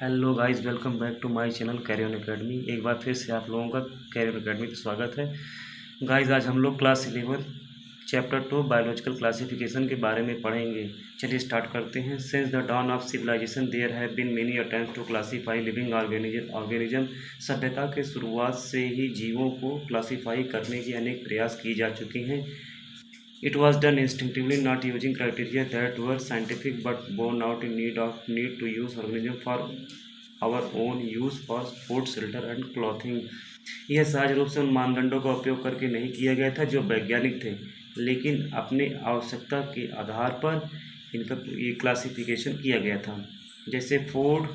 Hello guys, welcome back to my channel Career Academy. एक बार फिर से आप लोगों का कैरियर एकेडमी पे स्वागत है। गाइस, आज हम लोग क्लास 11 चैप्टर 2 बायोलॉजिकल क्लासिफिकेशन के बारे में पढ़ेंगे। चलिए स्टार्ट करते हैं। Since the dawn of civilisation there have been many attempts to classify living organism. सभ्यता के शुरुआत से ही जीवों को क्लासीफाई करने की अनेक प्रयास की जा चुके हैं। It was done instinctively, not using criteria that were scientific, but born out in need to use organism for our own use for food, shelter and clothing. यह सहज रूप से उन मानदंडों का उपयोग करके नहीं किया गया था जो वैज्ञानिक थे, लेकिन अपने आवश्यकता के आधार पर इनका ये क्लासिफिकेशन किया गया था। जैसे फूड,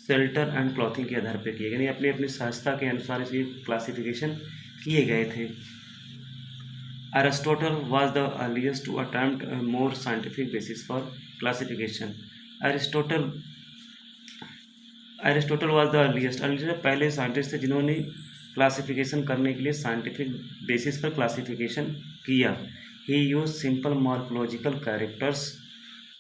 शेल्टर एंड क्लॉथिंग के आधार पर किए गए, यानी अपनी अपनी सहजता के अनुसार ये क्लासिफिकेशन किए गए थे। Aristotle was the earliest to attempt a more scientific basis for classification. Aristotle was the earliest पहले साइंटिस्ट थे जिन्होंने क्लासिफिकेशन करने के लिए साइंटिफिक बेसिस पर क्लासिफिकेशन किया। He used simple morphological characters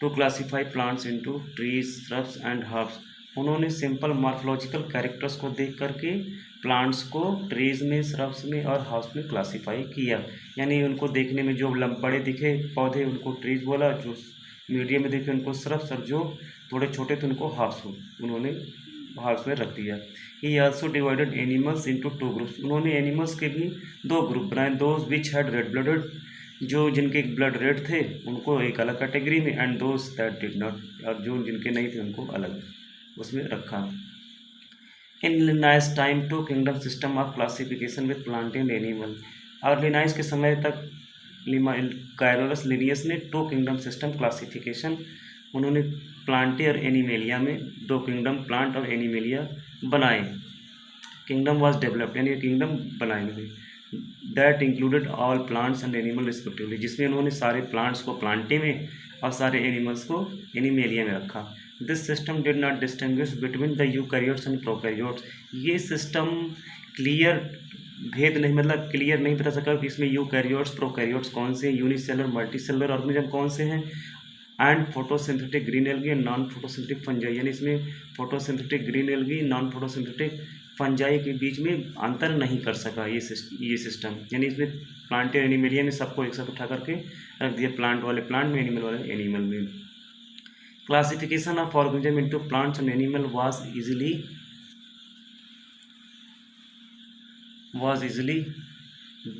to classify plants into trees, shrubs and herbs. उन्होंने simple morphological characters को देख करके प्लांट्स को ट्रीज में, श्रब्स में और हाउस में क्लासीफाई किया। यानी उनको देखने में जो बड़े दिखे पौधे उनको ट्रीज बोला, जो मीडियम में दिखे उनको श्रब्स, और जो थोड़े छोटे थे उनको हाउस उन्होंने हाउस में रख दिया। ही also divided animals into two groups. उन्होंने एनिमल्स के भी दो ग्रुप बनाए। Those which had read blooded, जो जिनके ब्लड रेड थे उनको एक अलग कैटेगरी में, and those that did not, और जो जिनके नहीं थे उनको अलग उसमें रखा। In Linnaeus time two kingdom system of classification with plant and animal. और लिनाइस के समय तक कायरोलस लिनियस ने टू किंगडम सिस्टम क्लासिफिकेशन, उन्होंने प्लांटे और एनिमेलिया में दो किंगडम, प्लांट और एनिमेलिया बनाए। किंगडम वाज डेवलप्ड, यानी किंगडम बनाए हुए, that included all plants and animal respectively, जिसमें उन्होंने सारे प्लांट्स को प्लांटे में और सारे एनिमल्स को एनिमेलिया में रखा। This system did not distinguish between the eukaryotes and prokaryotes. ये सिस्टम क्लियर भेद नहीं, मतलब क्लियर नहीं बता सका कि इसमें यूकैरियोट्स प्रोकैरियोट्स कौन से हैं, यूनिसेलर मल्टीसेलर ऑर्गेनिज्म कौन से हैं, and photosynthetic green algae and non photosynthetic fungi, यानी इसमें photosynthetic green algae, non photosynthetic fungi के बीच में अंतर नहीं कर सका ये सिस्टम। यानी इसमें प्लांट और एनिमलिया में सबको एक साथ उठा करके रख दिया, प्लांट वाले प्लांट में, एनिमल वाले एनिमल में। Classification of organism into plants and animal was easily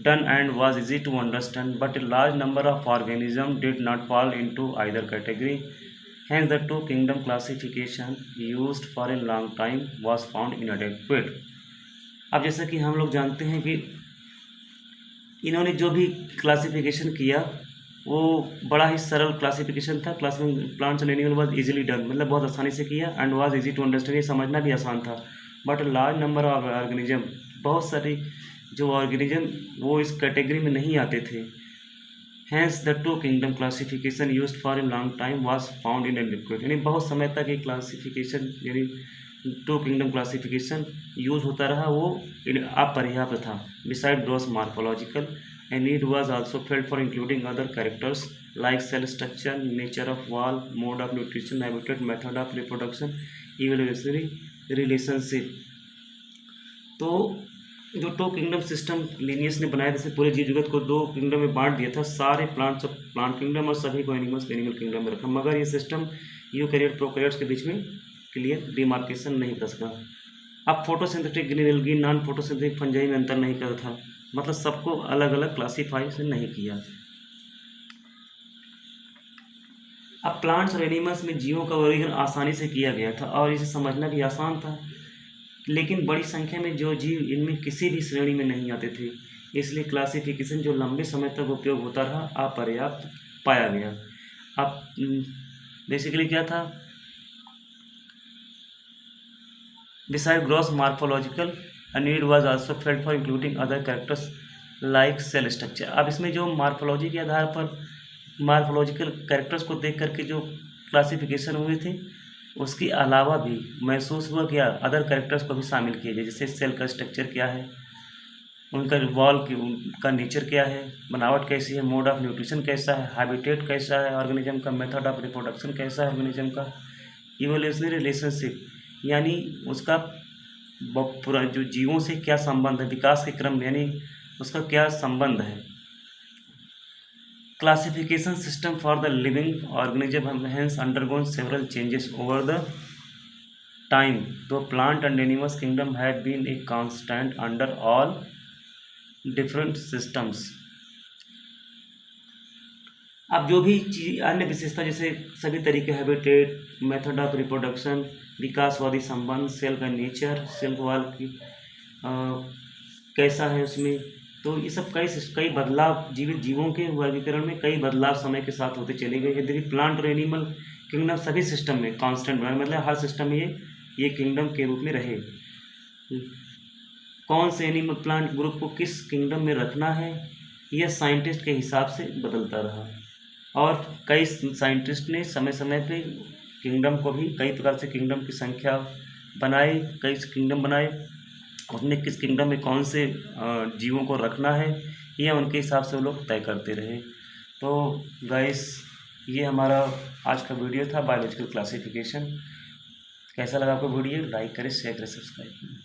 done and was easy to understand, but a large number of organisms did not fall into either category. Hence the two kingdom classification used for a long time was found inadequate. अब जैसा कि हम लोग जानते हैं कि इन्होंने जो भी क्लासिफिकेशन किया वो बड़ा ही सरल क्लासिफिकेशन था। Plants and animal was easily done, मतलब बहुत आसानी से किया, and was easy to understand, ये समझना भी आसान था। But large number of organism, बहुत सारे जो ऑर्गेनिज्म वो इस कैटेगरी में नहीं आते थे। Hence the two kingdom classification used for a long time was found inadequate, यानी बहुत समय तक ये क्लासिफिकेशन, यानी टू किंगडम क्लासिफिकेशन यूज होता रहा, वो अपर्याप्त था। Beside gross morphological, a need was also felt for including other characters like cell structure, nature of wall, mode of nutrition, habitat, method of reproduction, evolutionary relationship। तो जो to kingdom system Linnaeus ने बनाया, जैसे पूरे जीव जगत को दो किंगडम में बांट दिया था, सारे प्लांट्स प्लांट किंगडम और सभी को एनिमल्स एनिमल किंगडम में रखा, मगर ये सिस्टम यूकैरियोट प्रोकैरियोट्स के बीच में क्लियर डिमार्केशन नहीं कर सका। अब photosynthetic green algae, non photosynthetic fungi में अंतर नहीं करता था, मतलब सबको अलग अलग क्लासीफाई से नहीं किया। अब प्लांट्स और एनिमल्स में जीवों का वर्गीकरण आसानी से किया गया था और इसे समझना भी आसान था, लेकिन बड़ी संख्या में जो जीव इनमें किसी भी श्रेणी में नहीं आते थे, इसलिए क्लासिफिकेशन जो लंबे समय तक उपयोग होता रहा अपर्याप्त पाया गया। अब बेसिकली क्या था, beside gross morphological, a need was also felt for including other characters like cell structure। अब इसमें जो मार्फोलॉजी के आधार पर मार्फोलॉजिकल कैरेक्टर्स को देख करके जो क्लासिफिकेशन हुए थे, उसके अलावा भी महसूस हुआ कि अदर कैरेक्टर्स को भी शामिल किया जाए, जैसे सेल का स्ट्रक्चर क्या है, उनका वॉल की उनका नेचर क्या है, बनावट कैसी है, मोड ऑफ न्यूट्रिशन कैसा है, हैबिटेट कैसा है ऑर्गेनिज्म का, मेथड ऑफ रिप्रोडक्शन कैसा है ऑर्गेनिज्म का, इवोल्यूशनरी रिलेशनशिप, यानी उसका पूरा जो जीवों से क्या संबंध है, विकास के क्रम में यानी उसका क्या संबंध है। Classification system for the living organism has undergone several changes over the time, though plant and animals kingdom had been a constant under all different systems। अब जो भी चीज अन्य विशेषता जैसे सभी तरीके हैबिटेट, मेथड ऑफ रिप्रोडक्शन, विकासवादी संबंध, सेल का नेचर, सेल वॉल की कैसा है उसमें, तो ये सब कई बदलाव जीवित जीवों के वर्गीकरण में कई बदलाव समय के साथ होते चले गए। यदि प्लांट और एनिमल किंगडम सभी सिस्टम में कांस्टेंट बना, मतलब हर सिस्टम में ये किंगडम के रूप में रहे। कौन से एनिमल प्लांट ग्रुप को किस किंगडम में रखना है यह साइंटिस्ट के हिसाब से बदलता रहा, और कई साइंटिस्ट ने समय समय पे किंगडम को भी कई प्रकार से किंगडम की संख्या बनाई, कई किंगडम बनाए, उसने किस किंगडम में कौन से जीवों को रखना है यह उनके हिसाब से वो लोग तय करते रहे। तो गाइस ये हमारा आज का वीडियो था बायोलॉजिकल क्लासिफिकेशन। कैसा लगा आपको वीडियो? लाइक करें, शेयर करें, सब्सक्राइब करें।